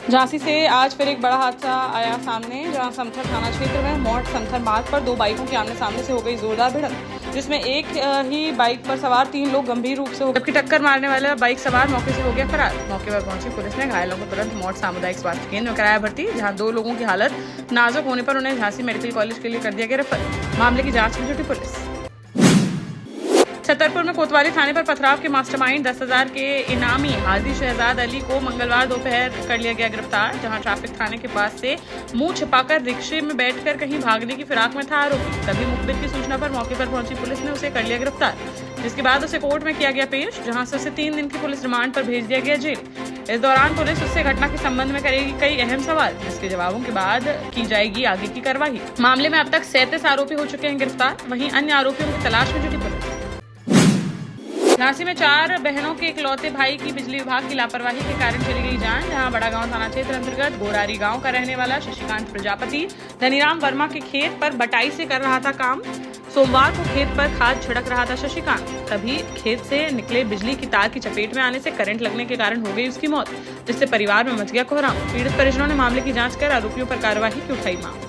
झांसी से आज फिर एक बड़ा हादसा आया सामने, जहां समथर थाना क्षेत्र में मोट समथर मार्ग पर दो बाइकों की आमने सामने से हो गई जोरदार भिड़ंत, जिसमें एक ही बाइक पर सवार 3 लोग गंभीर रूप से हो गए, जबकि टक्कर मारने वाला बाइक सवार मौके से हो गया फरार। मौके पर पहुंची पुलिस ने घायलों को तुरंत मोट सामुदायिक स्वास्थ्य केंद्र में कराया भर्ती, जहाँ 2 लोगों की हालत नाजुक होने पर उन्हें झांसी मेडिकल कॉलेज के लिए कर दिया गया रेफर। मामले की जाँच में जुटी पुलिस। छतरपुर में कोतवाली थाने पर पथराव के मास्टरमाइंड 10,000 के इनामी हाजी शहजाद अली को मंगलवार दोपहर कर लिया गया गिरफ्तार, जहां ट्रैफिक थाने के पास से मुंह छिपाकर रिक्शे में बैठकर कहीं भागने की फिराक में था आरोपी। तभी मुखबिर की सूचना पर मौके पर पहुंची पुलिस ने उसे कर लिया गिरफ्तार, जिसके बाद उसे कोर्ट में किया गया पेश, जहां से उसे 3 दिन की पुलिस रिमांड पर भेज दिया गया जेल। इस दौरान पुलिस उससे घटना के संबंध में करेगी कई अहम सवाल, जिसके जवाबों के बाद की जाएगी आगे की कार्रवाई। मामले में अब तक 37 आरोपी हो चुके हैं गिरफ्तार, वहीं अन्य आरोपियों की तलाश में जुटी पुलिस। झांसी में 4 बहनों के इकलौते भाई की बिजली विभाग की लापरवाही के कारण चली गई जान, जहां बड़ागांव थाना क्षेत्र अंतर्गत गोरारी गांव का रहने वाला शशिकांत प्रजापति धनीराम वर्मा के खेत पर बटाई से कर रहा था काम। सोमवार को खेत पर खाद छिड़क रहा था शशिकांत, तभी खेत से निकले बिजली की तार की चपेट में आने से करंट लगने के कारण हो गई उसकी मौत, जिससे परिवार में मच गया कोहराम। पीड़ित परिजनों ने मामले की जाँच कर आरोपियों पर कार्यवाही की उठाई मांग।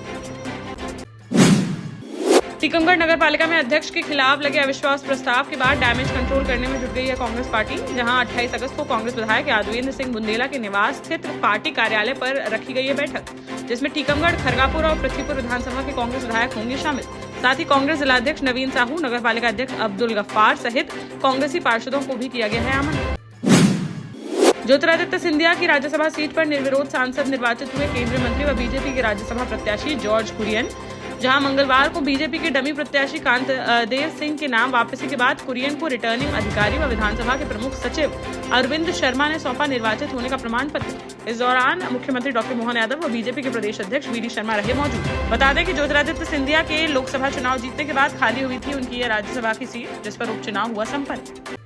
टीकमगढ़ नगर पालिका में अध्यक्ष के खिलाफ लगे अविश्वास प्रस्ताव के बाद डैमेज कंट्रोल करने में जुट गई है कांग्रेस पार्टी, जहां 28 अगस्त को कांग्रेस विधायक यादवेंद्र सिंह बुंदेला के निवास स्थित पार्टी कार्यालय पर रखी गई है बैठक, जिसमें टीकमगढ़, खरगापुर और पृथ्वीपुर विधानसभा के कांग्रेस विधायक होंगे शामिल। साथ ही कांग्रेस जिलाध्यक्ष नवीन साहू, नगर पालिका अध्यक्ष अब्दुल गफ्फार सहित कांग्रेसी पार्षदों को भी किया गया है आमंत्रित। ज्योतिरादित्य सिंधिया की राज्यसभा सीट पर निर्विरोध सांसद निर्वाचित हुए केंद्रीय मंत्री व बीजेपी के राज्यसभा प्रत्याशी जॉर्ज कुरियन, जहां मंगलवार को बीजेपी के डमी प्रत्याशी कांत देव सिंह के नाम वापसी के बाद कुरियन को रिटर्निंग अधिकारी व विधानसभा के प्रमुख सचिव अरविंद शर्मा ने सौंपा निर्वाचित होने का प्रमाण पत्र। इस दौरान मुख्यमंत्री डॉक्टर मोहन यादव व बीजेपी के प्रदेश अध्यक्ष वीडी शर्मा रहे मौजूद। बता दें कि ज्योतिरादित्य सिंधिया के लोकसभा चुनाव जीतने के बाद खाली हुई थी उनकी यह राज्यसभा की सीट, जिस पर उपचुनाव हुआ संपन्न।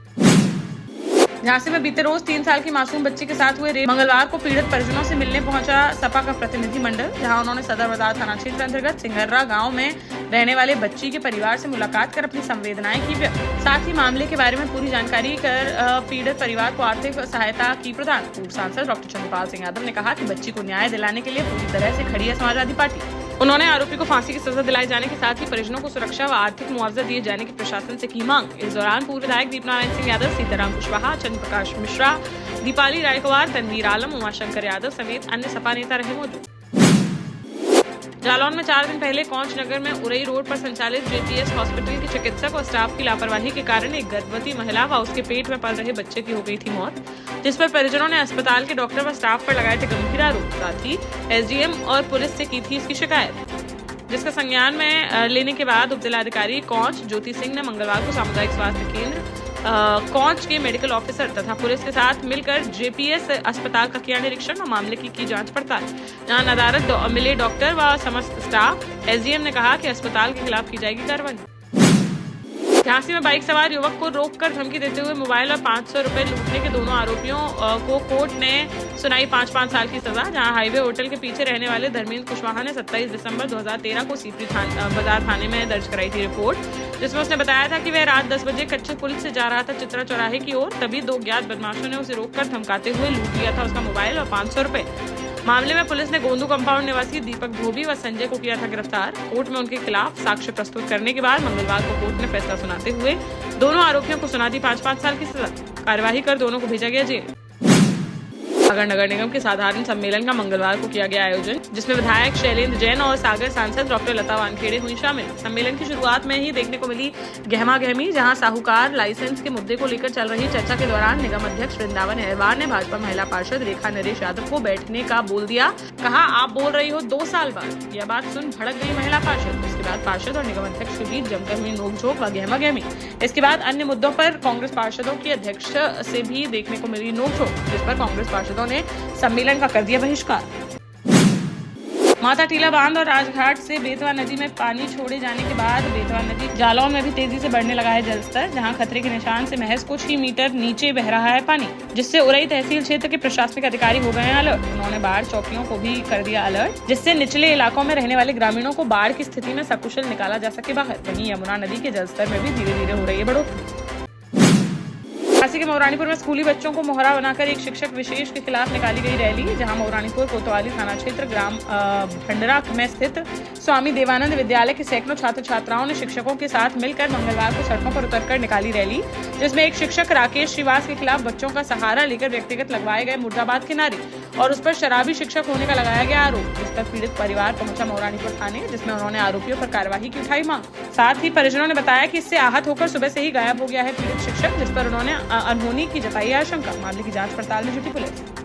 झांसी में बीते रोज 3 साल की मासूम बच्ची के साथ हुए रेप मंगलवार को पीड़ित परिजनों से मिलने पहुंचा सपा का प्रतिनिधिमंडल, जहां उन्होंने सदर बाजार थाना क्षेत्र अंतर्गत सिंगर्रा गांव में रहने वाले बच्ची के परिवार से मुलाकात कर अपनी संवेदनाएं की व्यक्त, साथ ही मामले के बारे में पूरी जानकारी कर पीड़ित परिवार को आर्थिक सहायता की प्रदान। पूर्व सांसद डॉक्टर चंद्रपाल सिंह यादव ने कहा कि बच्ची को न्याय दिलाने के लिए पूरी तरह से खड़ी है समाजवादी पार्टी। उन्होंने आरोपी को फांसी की सजा दिलाई जाने के साथ ही परिजनों को सुरक्षा व आर्थिक मुआवजा दिए जाने की प्रशासन से की मांग। इस दौरान पूर्व विधायक दीपनारायण सिंह यादव, सीताराम कुशवाहा, चंद्र प्रकाश मिश्रा, दीपाली रायकवार, तनवीर आलम, उमाशंकर यादव समेत अन्य सपा नेता रहे मौजूद। जालौन में 4 दिन पहले कौंच नगर में उरई रोड पर संचालित जेपीएस हॉस्पिटल के चिकित्सक और स्टाफ की लापरवाही के कारण एक गर्भवती महिला व उसके पेट में पल रहे बच्चे की हो गई थी मौत, जिस पर परिजनों ने अस्पताल के डॉक्टर व स्टाफ पर लगाए थे गंभीर आरोप। साथ ही एसडीएम और पुलिस से की थी इसकी शिकायत, जिसका संज्ञान में लेने के बाद उप जिलाधिकारी कौंच ज्योति सिंह ने मंगलवार को सामुदायिक स्वास्थ्य केंद्र कौंच के मेडिकल ऑफिसर तथा पुलिस के साथ मिलकर जेपीएस अस्पताल का किया निरीक्षण और मामले की जांच पड़ताल, जहां नदारद मिले डॉक्टर व समस्त स्टाफ। एसडीएम ने कहा कि अस्पताल के खिलाफ की जाएगी कार्रवाई। झांसी में बाइक सवार युवक को रोककर धमकी देते हुए मोबाइल और 500 रुपए लूटने के दोनों आरोपियों को कोर्ट ने सुनाई 5-5 साल की सजा, जहां हाईवे होटल के पीछे रहने वाले धर्मेंद्र कुशवाहा ने 27 दिसंबर 2013 को सीपरी बाजार थाने में दर्ज कराई थी रिपोर्ट, जिसमें उसने बताया था कि वह रात 10 बजे कच्चे पुल से जा रहा था चित्रा चौराहे की ओर, तभी 2 ज्ञात बदमाशों ने उसे रोककर धमकाते हुए लूट लिया था उसका मोबाइल और 500 रुपए। मामले में पुलिस ने गोंदू कंपाउंड निवासी दीपक धोबी व संजय को किया था गिरफ्तार। कोर्ट में उनके खिलाफ साक्ष्य प्रस्तुत करने के बाद मंगलवार को कोर्ट ने फैसला सुनाते हुए दोनों आरोपियों को सुना दी 5-5 साल की सजा। कार्यवाही कर दोनों को भेजा गया जेल। सागर नगर निगम के साधारण सम्मेलन का मंगलवार को किया गया आयोजन, जिसमें विधायक शैलेंद्र जैन और सागर सांसद डॉक्टर लता वानखेड़े हुई शामिल। सम्मेलन की शुरुआत में ही देखने को मिली गहमा गहमी, जहां साहूकार लाइसेंस के मुद्दे को लेकर चल रही चर्चा के दौरान निगम अध्यक्ष वृंदावन अहरवार ने भाजपा महिला पार्षद रेखा नरेश यादव को बैठने का बोल दिया। कहा, आप बोल रही हो 2 साल बाद। यह बात सुन भड़क गई महिला पार्षद। इसके बाद पार्षद और निगम अध्यक्ष के बीच जमकर हुई नोकझोंक व गहमा गहमी। इसके बाद अन्य मुद्दों पर कांग्रेस पार्षदों की अध्यक्ष से भी देखने को मिली नोकझोंक, जिस पर कांग्रेस पार्षदों ने सम्मेलन का कर दिया बहिष्कार। माता टीला बांध और राजघाट से बेतवा नदी में पानी छोड़े जाने के बाद बेतवा नदी जालौन में भी तेजी से बढ़ने लगा है जलस्तर, जहां खतरे के निशान से महज कुछ ही मीटर नीचे बह रहा है पानी, जिससे उरई तहसील क्षेत्र के प्रशासनिक अधिकारी हो गए हैं अलर्ट। उन्होंने बाढ़ चौकियों को भी कर दिया अलर्ट, जिससे निचले इलाकों में रहने वाले ग्रामीणों को बाढ़ की स्थिति में सकुशल निकाला जा सके बाहर। वहीं यमुना नदी के जलस्तर में भी धीरे धीरे हो रही है बढ़ोतरी। झांसी के मौरानीपुर में स्कूली बच्चों को मोहरा बनाकर एक शिक्षक विशेष के खिलाफ निकाली गई रैली, जहां मौरानीपुर कोतवाली थाना क्षेत्र ग्राम भंडरा में स्थित स्वामी देवानंद विद्यालय के सैकड़ों छात्र छात्राओं ने शिक्षकों के साथ मिलकर मंगलवार को सड़कों पर उतरकर निकाली रैली, जिसमें एक शिक्षक राकेश श्रीवास के खिलाफ बच्चों का सहारा लेकर व्यक्तिगत लगवाए गए मुर्दाबाद के नारे और उस पर शराबी शिक्षक होने का लगाया गया आरोप, जिस पर पीड़ित परिवार पहुंचा मौरानीपुर थाने, जिसमें उन्होंने आरोपियों पर कार्रवाई की उठाई मांग। साथ ही परिजनों ने बताया कि इससे आहत होकर सुबह से ही गायब हो गया है पीड़ित शिक्षक, जिस पर उन्होंने अनहोनी की जताई आशंका। मामले की जांच पड़ताल में जुटी पुलिस।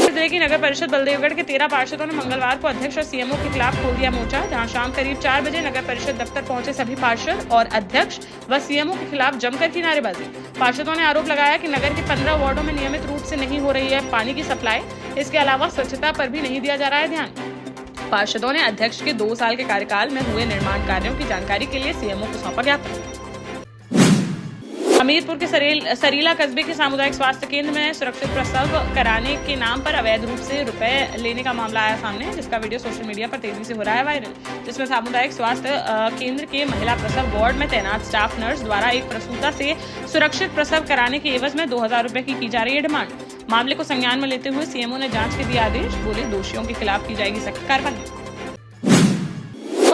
जिले की नगर परिषद बलदेवगढ़ के 13 पार्षदों ने मंगलवार को अध्यक्ष और सीएमओ के खिलाफ खोल दिया मोर्चा, जहां शाम करीब 4 बजे नगर परिषद दफ्तर पहुंचे सभी पार्षद और अध्यक्ष व सीएमओ के खिलाफ जमकर की नारेबाजी। पार्षदों ने आरोप लगाया कि नगर के 15 वार्डों में नियमित रूप से नहीं हो रही है पानी की सप्लाई, इसके अलावा स्वच्छता पर भी नहीं दिया जा रहा है ध्यान। पार्षदों ने अध्यक्ष के 2 साल के कार्यकाल में हुए निर्माण कार्यों की जानकारी के लिए सीएमओ को सौंपा ज्ञापन। हमीरपुर के सरीला कस्बे के सामुदायिक स्वास्थ्य केंद्र में सुरक्षित प्रसव कराने के नाम पर अवैध रूप से रुपए लेने का मामला आया सामने, जिसका वीडियो सोशल मीडिया पर तेजी से हो रहा है वायरल, जिसमें सामुदायिक स्वास्थ्य केंद्र के महिला प्रसव वार्ड में तैनात स्टाफ नर्स द्वारा एक प्रसूता से सुरक्षित प्रसव कराने के एवज में 2000 रुपए की जा रही है डिमांड। मामले को संज्ञान में लेते हुए सीएमओ ने जांच के दिए आदेश, बोले दोषियों के खिलाफ की जाएगी सख्त कार्रवाई।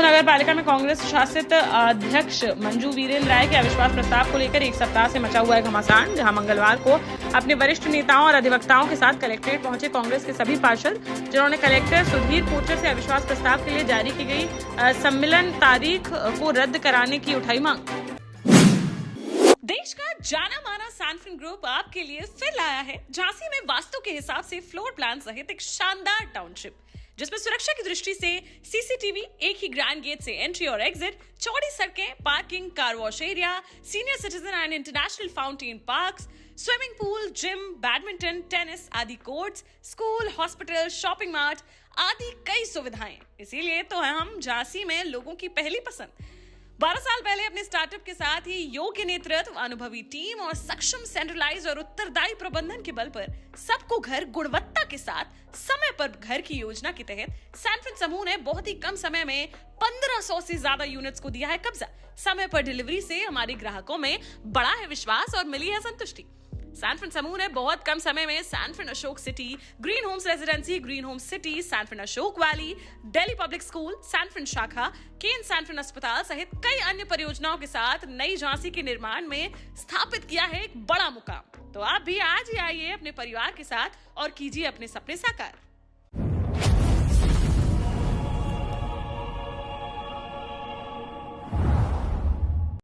नगर पालिका में कांग्रेस शासित अध्यक्ष मंजू वीरेंद्र राय के अविश्वास प्रस्ताव को लेकर एक सप्ताह से मचा हुआ है घमासान, जहां मंगलवार को अपने वरिष्ठ नेताओं और अधिवक्ताओं के साथ कलेक्ट्रेट पहुंचे कांग्रेस के सभी पार्षद, जिन्होंने कलेक्टर सुधीर कोचर से अविश्वास प्रस्ताव के लिए जारी की गई सम्मेलन तारीख को रद्द कराने की उठाई मांग। देश का जाना माना सैनफिन ग्रुप आपके लिए फिर लाया है झांसी में वास्तु के हिसाब से फ्लोर प्लान सहित एक शानदार टाउनशिप, जिसमें सुरक्षा की दृष्टि से सीसीटीवी, एक ही ग्रैंड गेट से एंट्री और एग्जिट, चौड़ी सड़कें, parking, car wash area, senior citizen and international fountain parks, swimming pool, gym, badminton, tennis आदि courts, school, hospital, shopping mart आदि कई सुविधाएं। इसीलिए तो हम झांसी में लोगों की पहली पसंद। 12 साल पहले अपने स्टार्टअप के साथ ही योग्य नेतृत्व, अनुभवी टीम और सक्षम सेंट्रलाइज और उत्तरदायी प्रबंधन के बल पर सबको घर गुणवत्ता के साथ समय पर घर की योजना के तहत सैनफिन समूह ने बहुत ही कम समय में 1500 से ज्यादा यूनिट्स को दिया है कब्जा। समय पर डिलीवरी से हमारे ग्राहकों में बड़ा है विश्वास और मिली है संतुष्टि। सैनफिन समूह ने बहुत कम समय में सैनफिन Ashok city, green homes residency, green homes city, सैनफिन Ashok valley, Delhi public school, सैनफिन शाखा, केन सैनफिन अस्पताल सहित कई अन्य परियोजनाओं के साथ नई झांसी के निर्माण में स्थापित किया है एक बड़ा मुकाम। तो आप भी आज ही आइए अपने परिवार के साथ और कीजिए अपने सपने साकार।